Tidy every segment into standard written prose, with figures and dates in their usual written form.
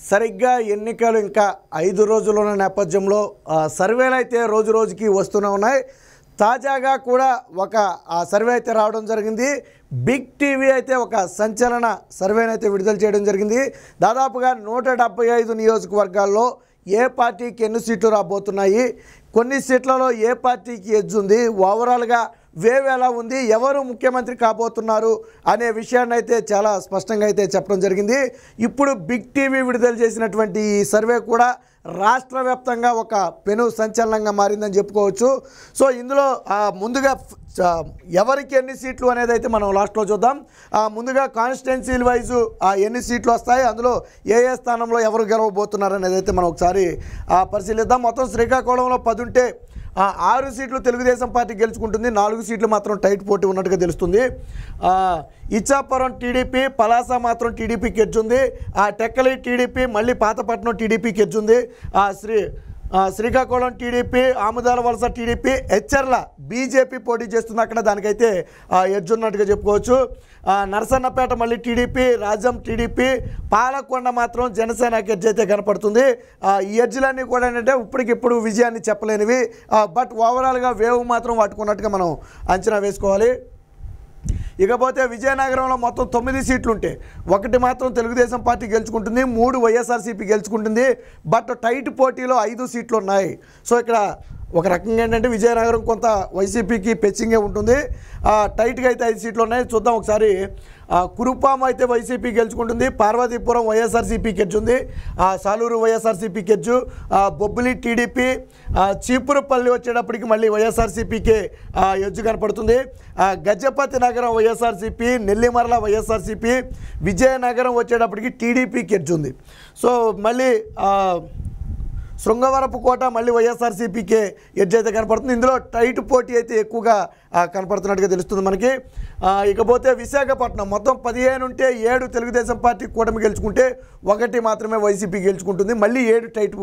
సరిగ్గా ఎన్నికలు ఇంకా 5 రోజులు ఉన్న నేపథ్యంలో సర్వేలు అయితే రోజు రోజుకి వస్తూనే ఉన్నాయి. తాజాగా కూడా ఒక సర్వే అయితే రావడం జరిగింది. బిగ్ టీవీ అయితే ఒక సంచలన సర్వేని అయితే విడుదల చేయడం జరిగింది. దాదాపుగా 175 నియోజకవర్గాల్లో ఏ పార్టీకి ఎన్ని సీట్లు రాబోతున్నాయి, కొన్ని సీట్లలో ఏ పార్టీకి ఎడ్జ్ ఉంది, ఓవరాల్గా వేవ్ ఎలా ఉంది, ఎవరు ముఖ్యమంత్రి కాబోతున్నారు అనే విషయాన్ని అయితే చాలా స్పష్టంగా అయితే చెప్పడం జరిగింది. ఇప్పుడు బిగ్ టీవీ విడుదల చేసినటువంటి ఈ సర్వే కూడా రాష్ట్ర వ్యాప్తంగా ఒక పెను సంచలనంగా మారిందని చెప్పుకోవచ్చు. సో ఇందులో ముందుగా ఎవరికి ఎన్ని సీట్లు అనేది అయితే మనం లాస్ట్లో చూద్దాం. ముందుగా కాన్స్టిట్యున్సీల వైజు ఎన్ని సీట్లు వస్తాయి, అందులో ఏ స్థానంలో ఎవరు గెలవబోతున్నారు అనేది అయితే మనం ఒకసారి పరిశీలిద్దాం. మొత్తం శ్రీకాకుళంలో 10 ఉంటే 6 సీట్లు తెలుగుదేశం పార్టీ గెలుచుకుంటుంది, 4 సీట్లు మాత్రం టైట్ పోటీ ఉన్నట్టుగా తెలుస్తుంది. ఇచ్చాపురం టీడీపీ, పలాస మాత్రం టీడీపీకి ఎడ్జుంది. టెక్కలి టీడీపీ, మళ్ళీ పాతపట్నం టీడీపీకి ఎడ్జుంది. శ్రీకాకుళం టీడీపీ, ఆముదాల వలస టీడీపీ, హెచ్చర్ల బీజేపీ పోటీ చేస్తుంది, అక్కడ దానికైతే ఎడ్జ్ ఉన్నట్టుగా చెప్పుకోవచ్చు. నరసన్నపేట మళ్ళీ టీడీపీ, రాజ్యం టీడీపీ, పాలకొండ మాత్రం జనసేనకి ఎడ్జ్ అయితే కనపడుతుంది. ఈ ఎడ్జ్లన్నీ కూడా ఏంటంటే ఇప్పటికిప్పుడు విజయాన్ని చెప్పలేనివి, బట్ ఓవరాల్గా వేవ్ మాత్రం పట్టుకున్నట్టుగా మనం అంచనా వేసుకోవాలి. ఇకపోతే విజయనగరంలో మొత్తం 9 సీట్లు ఉంటే 1 మాత్రం తెలుగుదేశం పార్టీ గెలుచుకుంటుంది, 3 వైఎస్ఆర్సీపీ గెలుచుకుంటుంది. బట్ టైట్ పోటీలో 5 సీట్లు ఉన్నాయి. సో ఇక్కడ ఒక రకంగా ఏంటంటే విజయనగరం కొంత వైసీపీకి పెచ్చింగే ఉంటుంది. టైట్గా అయితే 5 సీట్లు ఉన్నాయి. చూద్దాం ఒకసారి. కురుపాం అయితే వైసీపీ గెలుచుకుంటుంది, పార్వతీపురం వైఎస్ఆర్సీపీకి ఎడ్జుంది, సాలూరు వైఎస్ఆర్సీపీకి ఎడ్జు, బొబ్బిలి టీడీపీ, చీపురుపల్లి వచ్చేటప్పటికి మళ్ళీ వైఎస్ఆర్సీపీకి ఎడ్జు కనపడుతుంది. గజపతి నగరం వైఎస్ఆర్సీపీ, నెల్లిమర్ల వైఎస్ఆర్సీపీ, విజయనగరం వచ్చేటప్పటికి టీడీపీకి ఎడ్జుంది. సో మళ్ళీ శృంగవరపు కోట మళ్ళీ వైఎస్ఆర్సీపీకే ఎడ్జ్ అయితే కనపడుతుంది. ఇందులో టైట్ పోటీ అయితే ఎక్కువగా కనపడుతున్నట్టుగా తెలుస్తుంది మనకి. ఇకపోతే విశాఖపట్నం మొత్తం 15 ఉంటే 7 తెలుగుదేశం పార్టీ కూటమి గెలుచుకుంటే 1 మాత్రమే వైసీపీ గెలుచుకుంటుంది. మళ్ళీ 7 టైట్,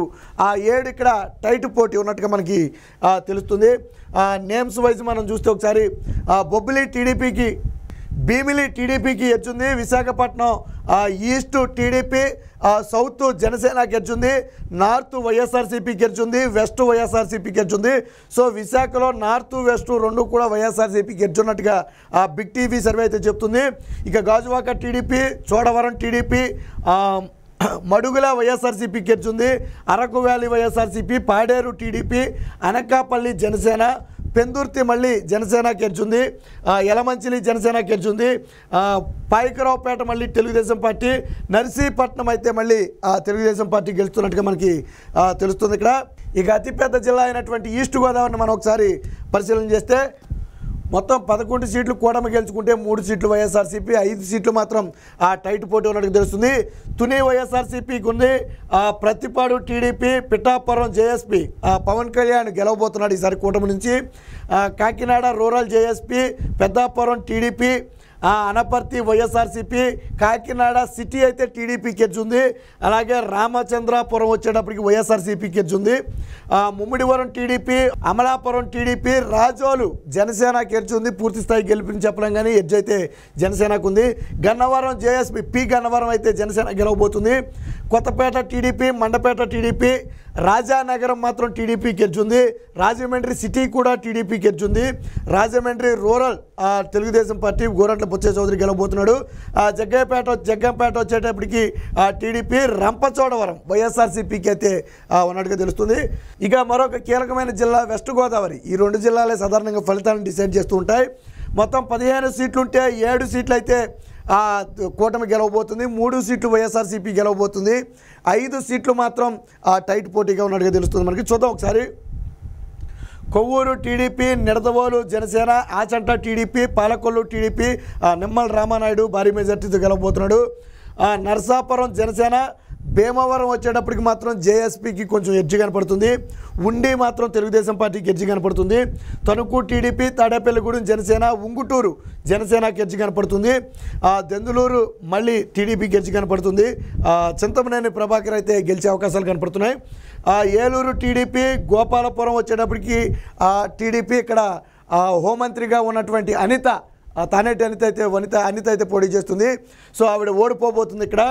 7 ఇక్కడ టైట్ పోటీ ఉన్నట్టుగా మనకి తెలుస్తుంది. నేమ్స్ వైజ్ మనం చూస్తే ఒకసారి బొబ్బిలి టీడీపీకి, భీమిలి టీడీపీకి ఎడ్జుంది, విశాఖపట్నం ఈస్ట్ టీడీపీ, సౌత్ జనసేనకి ఎడ్జుంది, నార్త్ వైఎస్ఆర్సీపీకి ఎడ్జుంది, వెస్ట్ వైఎస్ఆర్సీపీకి ఎడ్జుంది. సో విశాఖలో నార్త్ వెస్ట్ 2 కూడా వైఎస్ఆర్సీపీకి ఎడ్జున్నట్టుగా బిగ్ టీవీ సర్వే అయితే చెప్తుంది. ఇక గాజువాక టీడీపీ, చోడవరం టీడీపీ, మడుగుల వైఎస్ఆర్సీపీకి ఎడ్జుంది, అరకు వ్యాలీ వైఎస్ఆర్సీపీ, పాడేరు టీడీపీ, అనకాపల్లి జనసేన, పెందుర్తి మళ్ళీ జనసేనకి ఎడ్జుంది, యలమంచిలి జనసేనకి ఎడ్జుంది, పాయకరావుపేట మళ్ళీ తెలుగుదేశం పార్టీ, నర్సీపట్నం అయితే మళ్ళీ తెలుగుదేశం పార్టీ గెలుస్తున్నట్టుగా మనకి తెలుస్తుంది ఇక్కడ. ఇక అతిపెద్ద జిల్లా అయినటువంటి ఈస్ట్ గోదావరిని మనం ఒకసారి పరిశీలన చేస్తే మొత్తం 11 సీట్లు కూటమి గెలుచుకుంటే 3 సీట్లు వైఎస్ఆర్సీపీ, 5 సీట్లు మాత్రం టైట్ పోటీ ఉన్నట్టుగా తెలుస్తుంది. తుని వైఎస్ఆర్సీపీకి ఉంది, ప్రతిపాడు టీడీపీ, పిఠాపురం జేఎస్పీ, పవన్ కళ్యాణ్ గెలవబోతున్నాడు ఈసారి కూటమి నుంచి. Kakinada rural JSP, Peddapuram TDP, Anaparthi YSRCP, Kakinada city అయితే టీడీపీకి ఎడ్జుంది. అలాగే రామచంద్రాపురం వచ్చేటప్పటికి వైఎస్ఆర్సీపీకి ఎడ్జుంది. ముమ్మిడివరం టీడీపీ, అమలాపురం టీడీపీ, రాజోలు జనసేనకి ఎడ్జుంది. పూర్తి స్థాయి గెలిపిని చెప్పలేం కానీ ఎడ్జ్ అయితే జనసేనకు ఉంది. గన్నవరం జేఎస్పీ, గన్నవరం అయితే జనసేన గెలవబోతుంది. కొత్తపేట టీడీపీ, మండపేట టీడీపీ, రాజానగరం మాత్రం టీడీపీకి ఎడ్జుంది. రాజమండ్రి సిటీ కూడా టీడీపీకి ఎడ్జుంది. రాజమండ్రి రూరల్ తెలుగుదేశం పార్టీ గోరంట్ల బుచ్చే చౌదరి గెలవబోతున్నాడు. జగ్గంపేట వచ్చేటప్పటికి టీడీపీ, రంపచోడవరం వైఎస్ఆర్సీపీకి అయితే ఉన్నట్టుగా తెలుస్తుంది. ఇక మరొక కీలకమైన జిల్లా వెస్ట్ గోదావరి. ఈ 2 జిల్లాలే సాధారణంగా ఫలితాలను డిసైడ్ చేస్తూ ఉంటాయి. మొత్తం 15 సీట్లు ఉంటే 7 సీట్లు అయితే కూటమి గెలవబోతుంది, 3 సీట్లు వైఎస్ఆర్సీపీ గెలవబోతుంది, 5 సీట్లు మాత్రం టైట్ పోటీగా ఉన్నట్టుగా తెలుస్తుంది మనకి. చూద్దాం ఒకసారి. Kovvur TDP, Nidadavolu Janasena, Achanta TDP, Palakollu TDP, Nimmala Ramanaidu భారీ మెజార్టీతో గెలవబోతున్నాడు. నరసాపురం జనసేన, భీమవరం వచ్చేటప్పటికి మాత్రం జేఎస్పీకి కొంచెం ఎడ్జి కనపడుతుంది, ఉండి మాత్రం తెలుగుదేశం పార్టీకి ఎడ్జి కనపడుతుంది. తణుకు టీడీపీ, తాడేపల్లిగూడెం జనసేన, ఉంగుటూరు జనసేనకి ఎడ్జి కనపడుతుంది. దెందులూరు మళ్ళీ టీడీపీకి ఎడ్జి కనపడుతుంది. చింతమనేని ప్రభాకర్ అయితే గెలిచే అవకాశాలు కనపడుతున్నాయి. ఏలూరు టీడీపీ, గోపాలపురం వచ్చేటప్పటికి టీడీపీ, ఇక్కడ హోంమంత్రిగా ఉన్నటువంటి అనిత, తానేటి అనిత అయితే పోటీ చేస్తుంది. సో ఆవిడ ఓడిపోబోతుంది ఇక్కడ.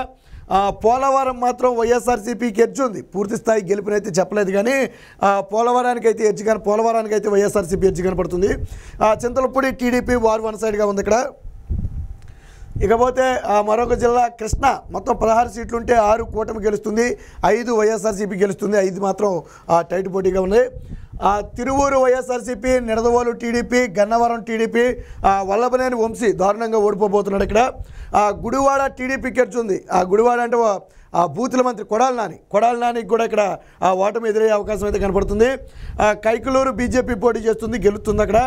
పోలవరం మాత్రం వైఎస్ఆర్సీపీకి ఎడ్జ్ ఉంది. పూర్తి స్థాయి గెలుపునైతే చెప్పలేదు కానీ పోలవరానికి అయితే వైఎస్ఆర్సీపీ ఎడ్జ్ కనపడుతుంది. చింతలపూడి టీడీపీ వార్ వన్ సైడ్గా ఉంది ఇక్కడ. ఇకపోతే మరొక జిల్లా కృష్ణా, మొత్తం 16 సీట్లు ఉంటే 6 కూటమి గెలుస్తుంది, 5 వైఎస్ఆర్సీపీ గెలుస్తుంది, 5 మాత్రం టైట్ పోటీగా ఉంది. తిరువూరు వైఎస్ఆర్సీపీ, నిడదవోలు టీడీపీ, గన్నవరం టీడీపీ, వల్లభనేని వంశీ దారుణంగా ఓడిపోబోతున్నాడు ఇక్కడ. గుడివాడ టీడీపీకి గెలుస్తుంది. గుడివాడ అంటే బూతుల మంత్రి కొడాలి నానికి కూడా ఇక్కడ ఓటమి ఎదురయ్యే అవకాశం అయితే కనపడుతుంది. కైకలూరు బీజేపీ పోటీ చేస్తుంది, గెలుస్తుంది అక్కడ.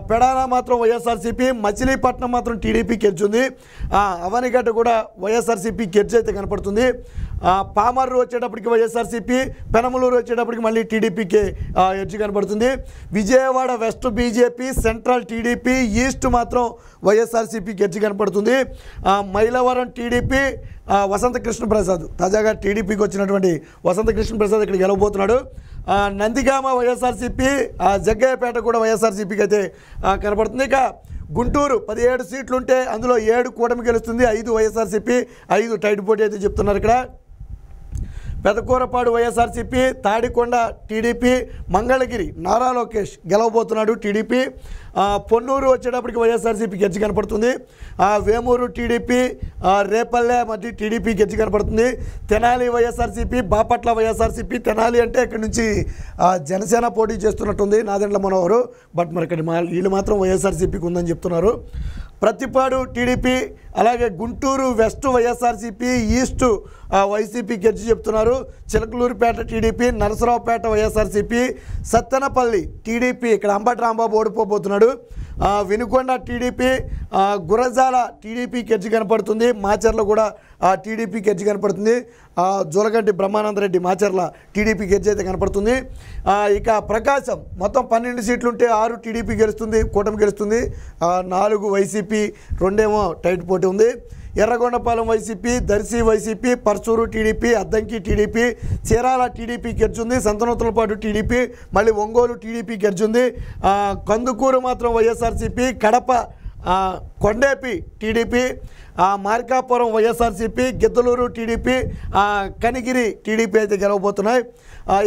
పెడాన మాత్రం వైఎస్ఆర్సీపీ, మచిలీపట్నం మాత్రం టీడీపీకి గెలుచుంది. అవనిగడ్డ కూడా వైఎస్ఆర్సీపీకి గెలిచి అయితే కనపడుతుంది. పామర్రు వచ్చేటప్పటికి వైఎస్ఆర్సీపీ, పెనమలూరు వచ్చేటప్పటికి మళ్ళీ టీడీపీకి ఎడ్జ్ కనపడుతుంది. Vijayawada west BJP, central TDP, east మాత్రం వైఎస్ఆర్సీపీకి ఎడ్జ్ కనపడుతుంది. మైలవరం టీడీపీ, వసంత కృష్ణప్రసాద్, తాజాగా టీడీపీకి వచ్చినటువంటి వసంత కృష్ణప్రసాద్ ఇక్కడ గెలవబోతున్నాడు. నందిగామ వైఎస్ఆర్సీపీ, జగ్గయ్యపేట కూడా వైఎస్ఆర్సీపీకి అయితే కనపడుతుంది. ఇక గుంటూరు 17 సీట్లుంటే అందులో 7 కూటమి గెలుస్తుంది, 5 వైఎస్ఆర్సీపీ, 5 టైట్ పోటీ అయితే చెప్తున్నారు ఇక్కడ. పెదకూరపాడు వైఎస్ఆర్సీపీ, తాడికొండ టీడీపీ, మంగళగిరి నారా లోకేష్ గెలవబోతున్నాడు టీడీపీ. పొన్నూరు వచ్చేటప్పటికి వైఎస్ఆర్సీపీకి ఎడ్జ్ కనపడుతుంది. వేమూరు టీడీపీ, రేపల్లె మధ్య టీడీపీకి ఎడ్జ్ కనపడుతుంది. తెనాలి వైఎస్ఆర్సీపీ, బాపట్ల వైఎస్ఆర్సీపీ. తెనాలి అంటే ఇక్కడ నుంచి జనసేన పోటీ చేస్తున్నట్టుంది, నాదెండ్ల మనోహరు. బట్ మరి ఇక్కడ వీళ్ళు మాత్రం వైఎస్ఆర్సీపీకి ఉందని చెప్తున్నారు. ప్రతిపాడు టీడీపీ, అలాగే గుంటూరు వెస్ట్ వైఎస్ఆర్సీపీ, ఈస్ట్ వైసీపీకి ఎడ్జ్ చెప్తున్నారు. చిలకలూరుపేట టీడీపీ, నరసరావుపేట వైఎస్ఆర్సీపీ, సత్తెనపల్లి టీడీపీ, ఇక్కడ అంబటి రాంబాబు ఓడిపోబోతున్నాడు. వినుకొండ టీడీపీ, గురజాల టీడీపీకి ఎడ్జ్ కనపడుతుంది. మాచర్ల కూడా టీడీపీకి ఎడ్జ్ కనపడుతుంది. జోలగంటి బ్రహ్మానందరెడ్డి మాచర్ల టీడీపీకి ఎడ్జ్ అయితే కనపడుతుంది. ఇక ప్రకాశం మొత్తం 12 సీట్లు ఉంటే 6 టీడీపీ గెలుస్తుంది, కూటమి గెలుస్తుంది, 4 వైసీపీ, 2 టైట్ పోటీ ఉంది. Yerragondapalem YCP, Darsi YCP, Parchur TDP, Addanki TDP, Chirala టీడీపీకి గెలుచుంది, సంతనూతలపాటు టీడీపీ, మళ్ళీ ఒంగోలు టీడీపీకి గెలుచుంది. కందుకూరు మాత్రం YSRCP, Kadapa Kondepi TDP, Markapuram YSRCP, Giddalur TDP, Kanigiri TDP అయితే గెలవబోతున్నాయి.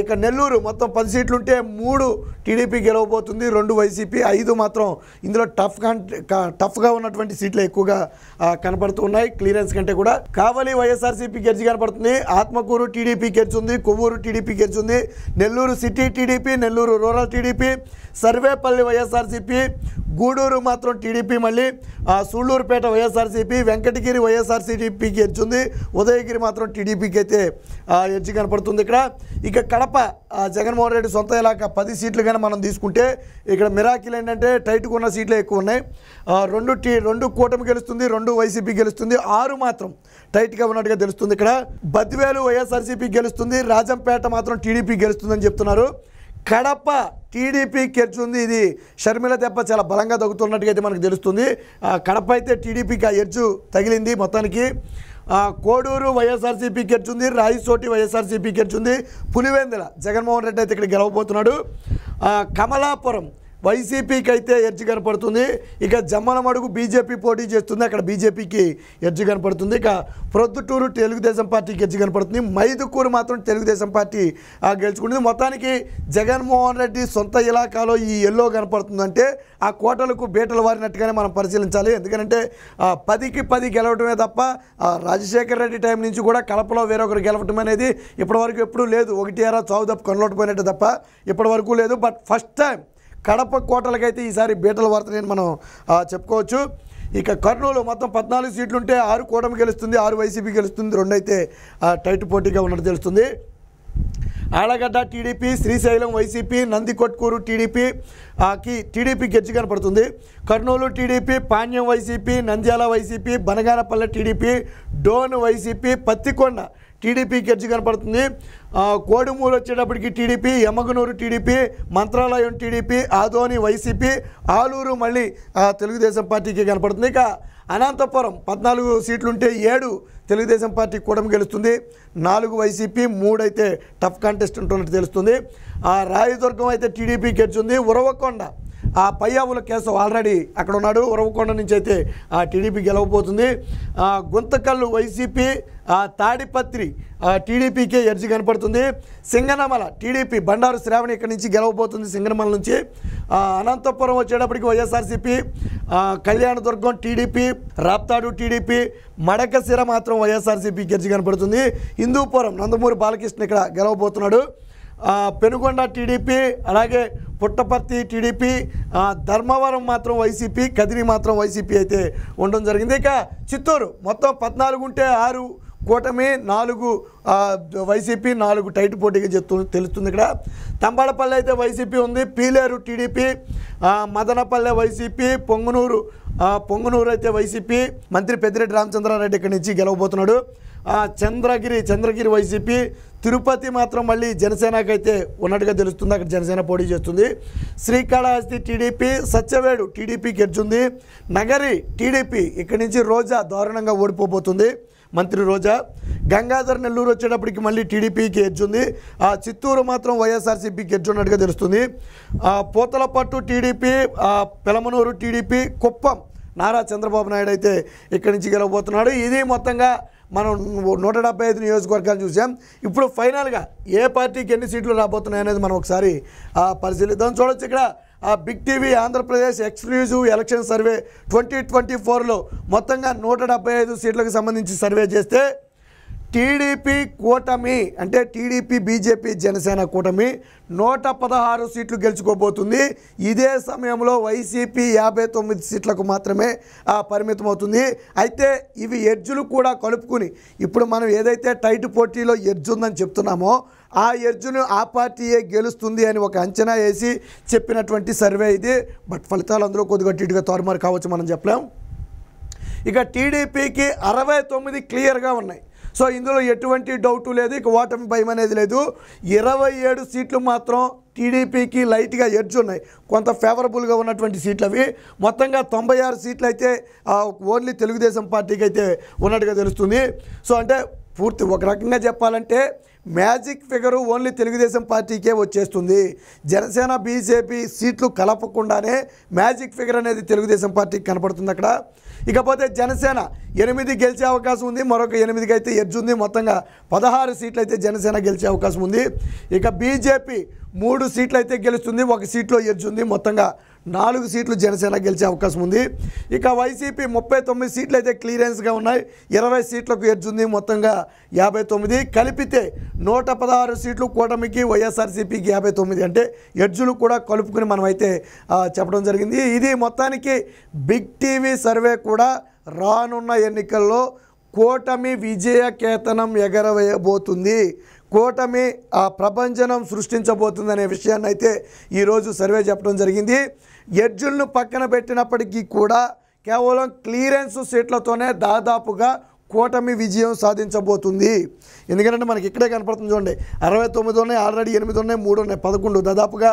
ఇక నెల్లూరు మొత్తం 10 సీట్లుంటే 3 టీడీపీ గెలవబోతుంది, 2 వైసీపీ, 5 మాత్రం ఇందులో టఫ్గా ఉన్నటువంటి సీట్లు ఎక్కువగా కనపడుతూ ఉన్నాయి క్లియరెన్స్ కంటే కూడా. కావలి వైఎస్ఆర్సీపీ గెలిచి కనపడుతుంది, ఆత్మకూరు టీడీపీ గెలిచింది, కొవ్వూరు టీడీపీ గెలిచింది, Nellore city TDP, Nellore rural TDP, Sarvepalli YSRCP, Gudur మాత్రం టీడీపీ, మళ్ళీ సూళ్ళూరుపేట వైఎస్ఆర్సీపీ, వెంకటగిరి వైఎస్ఆర్సీపీకి ఎడ్జుంది, ఉదయగిరి మాత్రం టీడీపీకి అయితే ఎడ్జి కనపడుతుంది ఇక్కడ. ఇక కడప జగన్మోహన్ రెడ్డి సొంత ఇలాకా 10 సీట్లు కానీ మనం తీసుకుంటే ఇక్కడ మిరాకిల్ ఏంటంటే టైట్గా ఉన్న సీట్లే ఎక్కువ ఉన్నాయి. 2 కూటమి గెలుస్తుంది, 2 వైసీపీ గెలుస్తుంది, 6 మాత్రం టైట్గా ఉన్నట్టుగా తెలుస్తుంది ఇక్కడ. బద్వేలు వైఎస్ఆర్సీపీ గెలుస్తుంది, రాజంపేట మాత్రం టీడీపీ గెలుస్తుందని చెప్తున్నారు. కడప టీడీపీకి ఎడ్జుంది, ఇది షర్మిల దెబ్బ చాలా బలంగా తగ్గుతున్నట్టుగా అయితే మనకు తెలుస్తుంది. కడప అయితే టీడీపీకి ఆ ఎడ్జు తగిలింది మొత్తానికి. కోడూరు వైఎస్ఆర్సీపీకి ఎడ్జుంది, రాయచోటి వైఎస్ఆర్సీపీకి ఎడ్జుంది, పులివెందుల జగన్మోహన్ రెడ్డి అయితే ఇక్కడ గెలవబోతున్నాడు. కమలాపురం వైసీపీకి అయితే ఎడ్జి కనపడుతుంది. ఇక జమ్మలమడుగు బీజేపీ పోటీ చేస్తుంది, అక్కడ బీజేపీకి ఎడ్జి కనపడుతుంది. ఇక ప్రొద్దుటూరు తెలుగుదేశం పార్టీకి ఎడ్జి కనపడుతుంది, మైదుకూరు మాత్రం తెలుగుదేశం పార్టీ గెలుచుకుంటుంది. మొత్తానికి జగన్మోహన్ రెడ్డి సొంత ఇలాకాలో ఈ ఎల్లో కనపడుతుందంటే ఆ కోటలకు బీటలు వారినట్టుగానే మనం పరిశీలించాలి. ఎందుకంటే 10కి 10 గెలవడమే తప్ప రాజశేఖర రెడ్డి టైం నుంచి కూడా కడపలో వేరొకరు గెలవటం అనేది ఇప్పటివరకు ఎప్పుడూ లేదు. 1 ఏరా చావు తప్ప కొనలోటిపోయినట్టు తప్ప ఇప్పటివరకు లేదు. బట్ ఫస్ట్ టైం కడప కోటలకైతే ఈసారి బీటలు వార్తని మనం చెప్పుకోవచ్చు. ఇక కర్నూలు మొత్తం 14 సీట్లుంటే 6 కూటమి గెలుస్తుంది, 6 వైసీపీ గెలుస్తుంది, 2 అయితే టైట్ పోటీగా ఉన్నట్టు తెలుస్తుంది. ఆళ్లగడ్డ టీడీపీ, శ్రీశైలం వైసీపీ, నందికొట్కూరు టీడీపీకి ఎడ్జి కనపడుతుంది. Kurnool TDP, Panyam YCP, Nandyal YCP, Banaganapalle TDP, Dhone YCP, Pattikonda టీడీపీకి ఎడ్జి కనపడుతుంది. కోడుమూరు వచ్చేటప్పటికి TDP, Yemmiganur TDP, Mantralayam TDP, Adoni YCP, Alur మళ్ళీ తెలుగుదేశం పార్టీకి కనపడుతుంది. ఇక అనంతపురం 14 సీట్లుంటే 7 తెలుగుదేశం పార్టీ కూటమి గెలుస్తుంది, 4 వైసీపీ, 3 అయితే టఫ్ కాంటెస్ట్ ఉంటున్నట్టు తెలుస్తుంది. రాయదుర్గం అయితే టీడీపీకి గెలుచుంది, ఉరవకొండ ఆ పయ్యావుల కేశవ్ ఆల్రెడీ అక్కడ ఉన్నాడు. ఉరవకొండ నుంచి అయితే టీడీపీ గెలవబోతుంది. గుంతకల్లు వైసీపీ, తాడిపత్రి టీడీపీకే ఎడ్జి కనపడుతుంది. సింగనమల టీడీపీ బండారు శ్రావణి ఇక్కడి నుంచి గెలవబోతుంది సింగనమల నుంచి. అనంతపురం వచ్చేటప్పటికి వైఎస్ఆర్సీపీ, కళ్యాణదుర్గం టీడీపీ, రాప్తాడు టీడీపీ, మడకశిర మాత్రం వైఎస్ఆర్సీపీకి ఎడ్జి కనపడుతుంది. హిందూపురం నందమూరి బాలకృష్ణ ఇక్కడ గెలవబోతున్నాడు. పెనుగొండ టీడీపీ, అలాగే పుట్టపర్తి టీడీపీ, ధర్మవరం మాత్రం వైసీపీ, కదిరి మాత్రం వైసీపీ అయితే ఉండడం జరిగింది. ఇక చిత్తూరు మొత్తం 14 ఉంటే 6 కూటమి, 4 వైసీపీ, 4 టైట్ పోటీగా తెలుస్తుంది. ఇక్కడ తంబాడపల్లి అయితే వైసీపీ ఉంది, పీలేరు టీడీపీ, మదనపల్లె వైసీపీ, పొంగునూరు అయితే వైసీపీ, మంత్రి పెద్దిరెడ్డి రామచంద్రారెడ్డి ఇక్కడి నుంచి గెలవబోతున్నాడు. చంద్రగిరి వైసీపీ, తిరుపతి మాత్రం మళ్ళీ జనసేనకి అయితే ఉన్నట్టుగా తెలుస్తుంది, అక్కడ జనసేన పోటీ చేస్తుంది. శ్రీకాళహస్తి టీడీపీ, సత్యవేడు టీడీపీకి ఎడ్జుంది. నగరి టీడీపీ ఇక్కడి నుంచి రోజా దారుణంగా ఓడిపోబోతుంది, మంత్రి రోజా. గంగాధర్ నెల్లూరు వచ్చేటప్పటికి మళ్ళీ టీడీపీకి ఎడ్జుంది. చిత్తూరు మాత్రం వైఎస్ఆర్సీపీకి ఎడ్జున్నట్టుగా తెలుస్తుంది. పూతలపట్టు టీడీపీ, పెలమనూరు టీడీపీ, కుప్పం నారా చంద్రబాబు నాయుడు అయితే ఇక్కడి నుంచి గెలవబోతున్నాడు. ఇది మొత్తంగా మనం 175 నియోజకవర్గాలు చూసాం. ఇప్పుడు ఫైనల్గా ఏ పార్టీకి ఎన్ని సీట్లు రాబోతున్నాయి అనేది మనం ఒకసారి పరిశీలిద్దాం. చూడొచ్చు ఇక్కడ big TV Andhra Pradesh exclusive election survey 2024లో మొత్తంగా 175 సీట్లకు సంబంధించి సర్వే చేస్తే టీడీపీ కూటమి అంటే టీడీపీ బీజేపీ జనసేన కూటమి 116 సీట్లు గెలుచుకోబోతుంది. ఇదే సమయంలో వైసీపీ 59 సీట్లకు మాత్రమే పరిమితం అవుతుంది. అయితే ఇవి ఎడ్జులు కూడా కలుపుకుని ఇప్పుడు మనం ఏదైతే టైట్ పోటీలో ఎడ్జు ఉందని చెప్తున్నామో ఆ ఎడ్జును ఆ పార్టీయే గెలుస్తుంది అని ఒక అంచనా వేసి చెప్పినటువంటి సర్వే ఇది. బట్ ఫలితాలు అందులో కొద్దిగా టీటుగా తారుమారు కావచ్చు, మనం చెప్పలేం. ఇక టీడీపీకి 69 క్లియర్గా ఉన్నాయి. సో ఇందులో ఎటువంటి డౌటు లేదు, ఇక ఓటమి భయం అనేది లేదు. 27 సీట్లు మాత్రం టీడీపీకి లైట్గా ఎడ్జ్ ఉన్నాయి, కొంత ఫేవరబుల్గా ఉన్నటువంటి సీట్లు అవి. మొత్తంగా 96 సీట్లు అయితే ఓన్లీ తెలుగుదేశం పార్టీకి అయితే ఉన్నట్టుగా తెలుస్తుంది. సో అంటే పూర్తి ఒక రకంగా చెప్పాలంటే మ్యాజిక్ ఫిగరు ఓన్లీ తెలుగుదేశం పార్టీకే వచ్చేస్తుంది. జనసేన బీజేపీ సీట్లు కలపకుండానే మ్యాజిక్ ఫిగర్ అనేది తెలుగుదేశం పార్టీకి కనపడుతుంది అక్కడ. ఇకపోతే జనసేన 8 గెలిచే అవకాశం ఉంది, మరొక 8కి అయితే ఎడ్జ్ ఉంది. మొత్తంగా 16 సీట్లు అయితే జనసేన గెలిచే అవకాశం ఉంది. ఇక బీజేపీ 3 సీట్లు అయితే గెలుస్తుంది, 1 సీట్లో ఎడ్జ్ ఉంది. మొత్తంగా 4 సీట్లు జనసేన గెలిచే అవకాశం ఉంది. ఇక వైసీపీ 39 సీట్లు అయితే క్లియరెన్స్గా ఉన్నాయి, 20 సీట్లకు ఎడ్జ్ ఉంది. మొత్తంగా 59 కలిపితే 116 సీట్లు కూటమికి, వైఎస్ఆర్సీపీకి 59 అంటే ఎడ్జులు కూడా కలుపుకుని మనం అయితే చెప్పడం జరిగింది. ఇది మొత్తానికి బిగ్ టీవీ సర్వే కూడా రానున్న ఎన్నికల్లో కూటమి విజయ కేతనం ఎగరవేయబోతుంది, కూటమి ప్రపంచనం సృష్టించబోతుంది అనే విషయాన్ని అయితే ఈరోజు సర్వే చెప్పడం జరిగింది. ఎడ్జులను పక్కన పెట్టినప్పటికీ కూడా కేవలం క్లియరెన్స్ సీట్లతోనే దాదాపుగా కూటమి విజయం సాధించబోతుంది. ఎందుకంటే మనకి ఇక్కడే కనపడుతుంది చూడండి, 69 ఉన్నాయి, ఆల్రెడీ 8 ఉన్నాయి, 3 ఉన్నాయి, 11 దాదాపుగా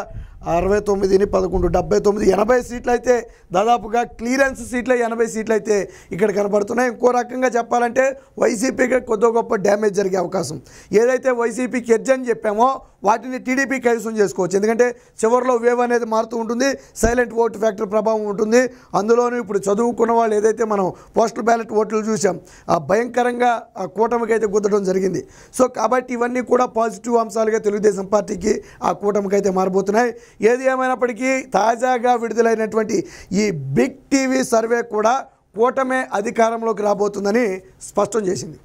69ని 11 79 80 సీట్లు అయితే దాదాపుగా క్లియరెన్స్ సీట్లే 80 సీట్లు అయితే ఇక్కడ కనపడుతున్నాయి. ఇంకో రకంగా చెప్పాలంటే వైసీపీకి కొద్ది గొప్ప డ్యామేజ్ జరిగే అవకాశం. ఏదైతే వైసీపీకి ఎడ్జ్ అని చెప్పామో వాటిని టీడీపీ కైవసం చేసుకోవచ్చు, ఎందుకంటే చివరిలో వేవ్ అనేది మారుతూ ఉంటుంది, సైలెంట్ ఓటు ఫ్యాక్టర్ ప్రభావం ఉంటుంది. అందులోనూ ఇప్పుడు చదువుకున్న వాళ్ళు ఏదైతే మనం పోస్టల్ బ్యాలెట్ ఓట్లు చూసాం, భయంకరంగా కూటమికి అయితే గుద్దడం జరిగింది. సో కాబట్టి ఇవన్నీ కూడా పాజిటివ్ అంశాలుగా తెలుగుదేశం పార్టీకి ఆ కూటమికి అయితే మారబోతున్నాయి. ఏది ఏమైనప్పటికీ తాజాగా విడుదలైనటువంటి ఈ బిగ్ టీవీ సర్వే కూడా కూటమే అధికారంలోకి రాబోతుందని స్పష్టం చేసింది.